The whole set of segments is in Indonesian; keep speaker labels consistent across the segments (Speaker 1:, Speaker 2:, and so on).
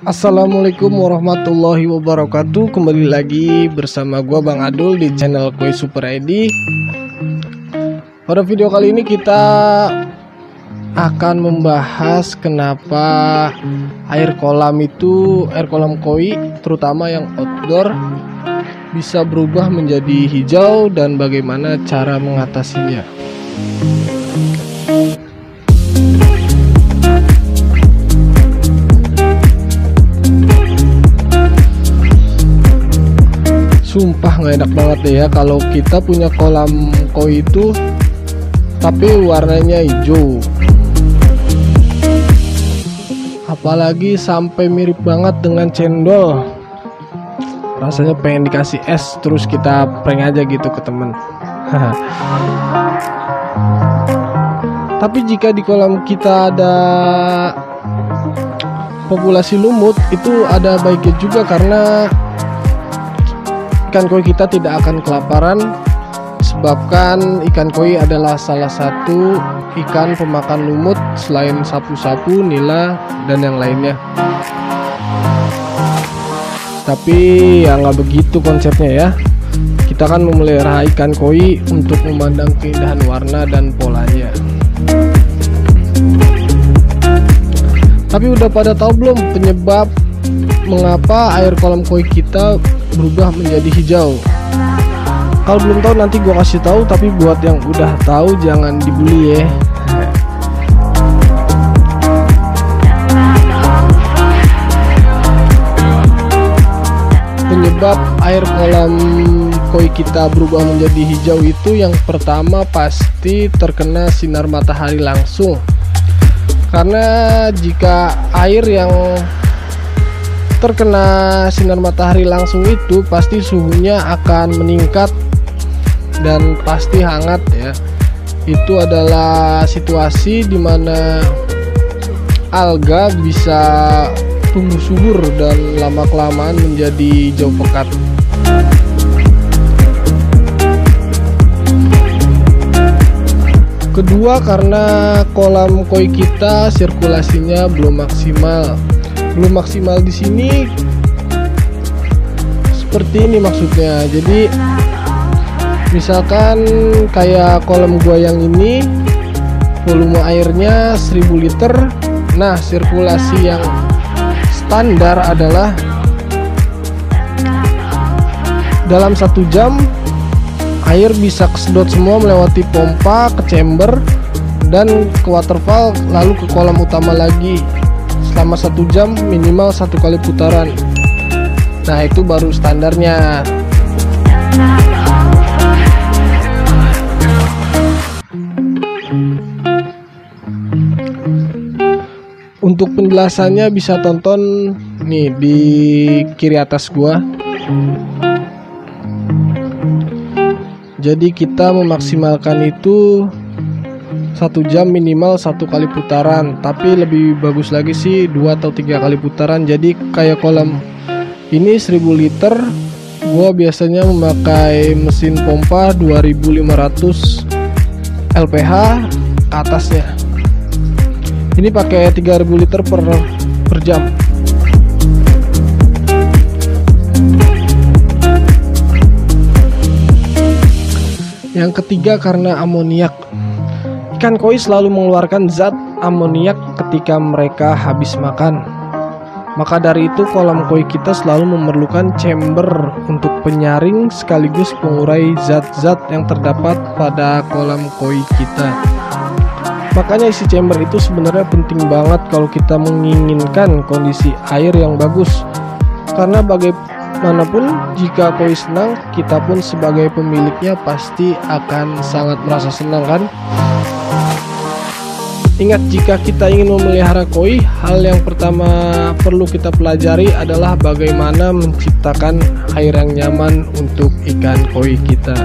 Speaker 1: Assalamualaikum warahmatullahi wabarakatuh. Kembali lagi bersama gua Bang Adul di channel Koi Super ID. Pada video kali ini kita akan membahas kenapa air kolam koi terutama yang outdoor bisa berubah menjadi hijau dan bagaimana cara mengatasinya. Sumpah nggak enak banget deh ya kalau kita punya kolam koi itu tapi warnanya hijau, apalagi sampai mirip banget dengan cendol. Rasanya pengen dikasih es terus kita prank aja gitu ke temen. Tapi jika di kolam kita ada populasi lumut, itu ada baiknya juga karena ikan koi kita tidak akan kelaparan, sebabkan ikan koi adalah salah satu ikan pemakan lumut selain sapu-sapu, nila, dan yang lainnya. Tapi ya nggak begitu konsepnya ya. Kita kan memelihara ikan koi untuk memandang keindahan warna dan polanya. Tapi udah pada tahu belum penyebab mengapa air kolam koi kita berubah menjadi hijau? Kalau belum tahu nanti gua kasih tahu, tapi buat yang udah tahu jangan dibully ya. Penyebab air kolam koi kita berubah menjadi hijau itu yang pertama pasti terkena sinar matahari langsung. Karena jika air yang terkena sinar matahari langsung itu pasti suhunya akan meningkat dan pasti hangat ya. Itu adalah situasi dimana alga bisa tumbuh subur dan lama-kelamaan menjadi hijau pekat. Kedua, karena kolam koi kita sirkulasinya belum maksimal. Belum maksimal di sini seperti ini maksudnya. Jadi misalkan kayak kolam gua yang ini volume airnya 1000 liter. Nah, sirkulasi yang standar adalah dalam 1 jam air bisa kesedot semua melewati pompa ke chamber dan ke waterfall lalu ke kolam utama lagi selama 1 jam minimal 1 kali putaran. Nah, itu baru standarnya. Untuk penjelasannya bisa tonton nih di kiri atas gua. Jadi kita memaksimalkan itu 1 jam minimal 1 kali putaran, tapi lebih bagus lagi sih 2 atau 3 kali putaran. Jadi kayak kolam ini 1000 liter, gua biasanya memakai mesin pompa 2500 LPH atasnya. Ini pakai 3000 liter per jam. Yang ketiga, karena amoniak. Ikan koi selalu mengeluarkan zat amoniak ketika mereka habis makan. Maka dari itu kolam koi kita selalu memerlukan chamber untuk penyaring sekaligus pengurai zat-zat yang terdapat pada kolam koi kita. Makanya isi chamber itu sebenarnya penting banget kalau kita menginginkan kondisi air yang bagus. Karena bagaimanapun jika koi senang, kita pun sebagai pemiliknya pasti akan sangat merasa senang kan? Ingat, jika kita ingin memelihara koi, hal yang pertama perlu kita pelajari adalah bagaimana menciptakan air yang nyaman untuk ikan koi kita.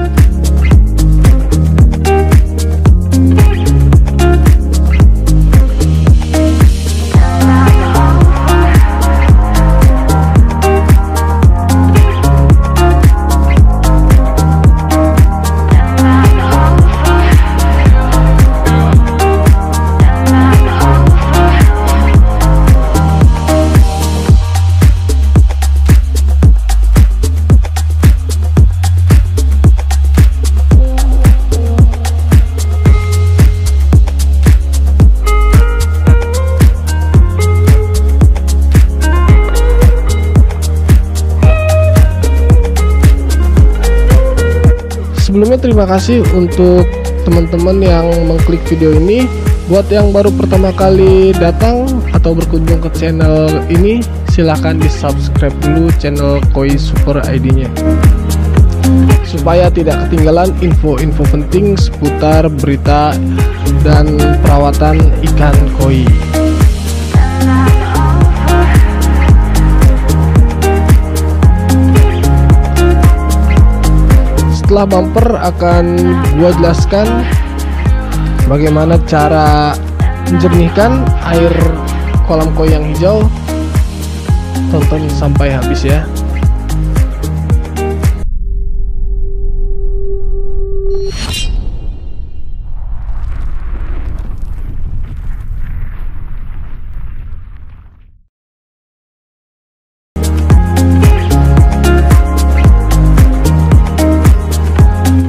Speaker 1: Sebelumnya terima kasih untuk teman-teman yang mengklik video ini. Buat yang baru pertama kali datang atau berkunjung ke channel ini, silahkan di subscribe dulu channel Koi Super ID-nya, supaya tidak ketinggalan info-info penting seputar berita dan perawatan ikan koi. Setelah bumper akan gua jelaskan bagaimana cara menjernihkan air kolam koi yang hijau. Tonton sampai habis ya.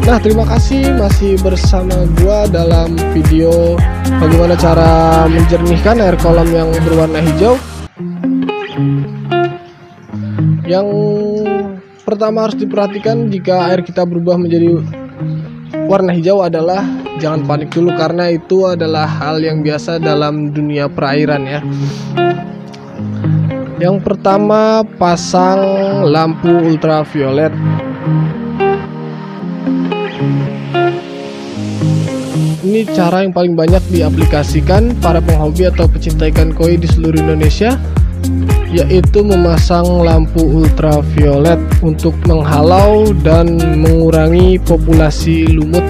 Speaker 1: Nah, terima kasih masih bersama gua dalam video bagaimana cara menjernihkan air kolam yang berwarna hijau. Yang pertama harus diperhatikan jika air kita berubah menjadi warna hijau adalah jangan panik dulu, karena itu adalah hal yang biasa dalam dunia perairan ya. Yang pertama, pasang lampu ultraviolet. Ini cara yang paling banyak diaplikasikan para penghobi atau pecinta ikan koi di seluruh Indonesia, yaitu memasang lampu ultraviolet untuk menghalau dan mengurangi populasi lumut.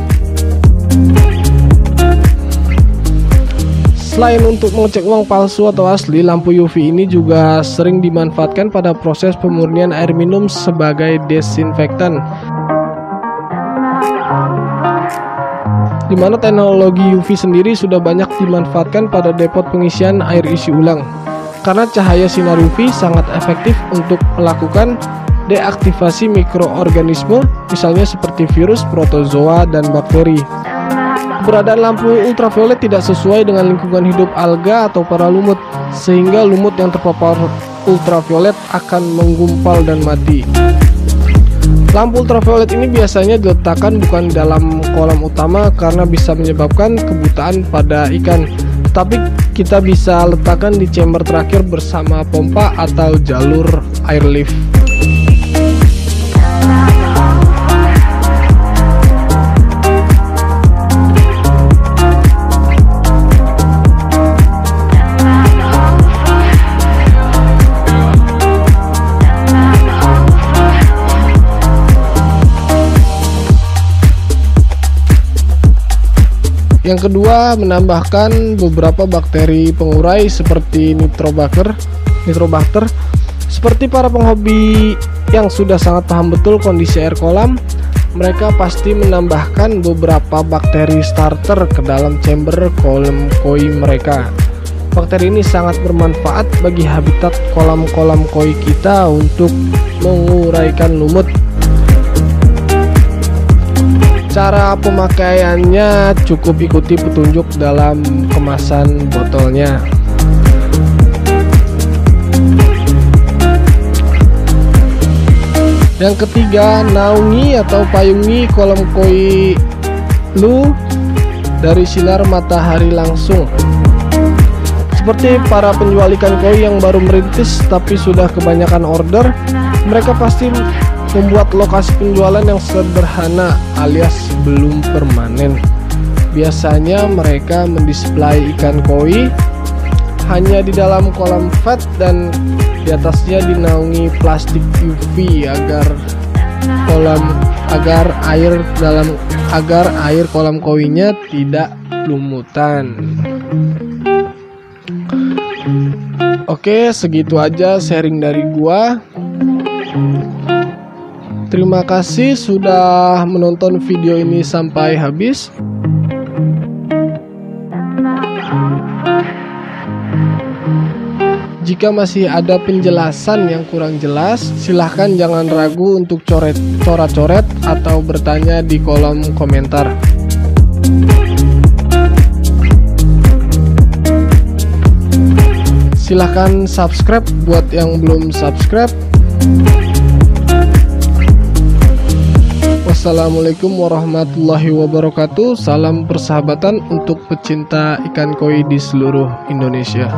Speaker 1: Selain untuk mengecek uang palsu atau asli, lampu UV ini juga sering dimanfaatkan pada proses pemurnian air minum sebagai desinfektan, di mana teknologi UV sendiri sudah banyak dimanfaatkan pada depot pengisian air isi ulang, karena cahaya sinar UV sangat efektif untuk melakukan deaktivasi mikroorganisme, misalnya seperti virus, protozoa, dan bakteri. Keberadaan lampu ultraviolet tidak sesuai dengan lingkungan hidup alga atau para lumut, sehingga lumut yang terpapar ultraviolet akan menggumpal dan mati. Lampu ultraviolet ini biasanya diletakkan bukan dalam kolam utama karena bisa menyebabkan kebutaan pada ikan, tapi kita bisa letakkan di chamber terakhir bersama pompa atau jalur airlift. Yang kedua, menambahkan beberapa bakteri pengurai seperti nitrobacter. Seperti para penghobi yang sudah sangat paham betul kondisi air kolam, mereka pasti menambahkan beberapa bakteri starter ke dalam chamber kolam koi mereka. Bakteri ini sangat bermanfaat bagi habitat kolam-kolam koi kita untuk menguraikan lumut. Cara pemakaiannya cukup ikuti petunjuk dalam kemasan botolnya. Yang ketiga, naungi atau payungi kolam koi lu dari sinar matahari langsung. Seperti para penjual ikan koi yang baru merintis tapi sudah kebanyakan order, mereka pasti membuat lokasi penjualan yang sederhana alias belum permanen. Biasanya mereka mendisplay ikan koi hanya di dalam kolam vat dan di atasnya dinaungi plastik UV agar air kolam koinya tidak lumutan. Oke, segitu aja sharing dari gua. Terima kasih sudah menonton video ini sampai habis. Jika masih ada penjelasan yang kurang jelas, silahkan jangan ragu untuk coret-coret atau bertanya di kolom komentar. Silahkan subscribe buat yang belum subscribe. Assalamualaikum warahmatullahi wabarakatuh. Salam persahabatan untuk pecinta ikan koi di seluruh Indonesia.